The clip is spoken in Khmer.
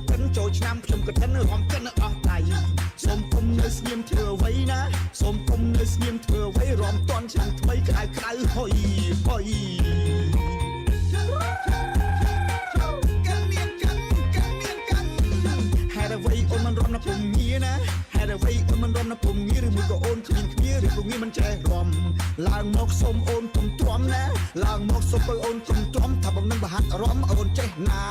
កិនចូលឆ្នាំខ្ញុំក៏កិនរំកិនអស់ដៃសូមគុំនៅស្ងៀមធ្វើអ្វីណាសូមគុំនៅស្ងៀមធ្វើអ្វីរំតន់ឆ្នាំថ្មីក្តៅក្តៅហុយហុយហេតុអ្វីអូនមិនរំណាពុំងារណាហេតុអ្វីអូនមិនរំណាពុំងារឬមួយក៏អូនគ្មានគ្នាឬក៏ងារមិនចេះរំឡើងមកសូមអូនគុំទ្រាំណាឡើងមកសូមបើអូនគុំទ្រាំថាបំនឹងបហាត់រំអូនចេះណា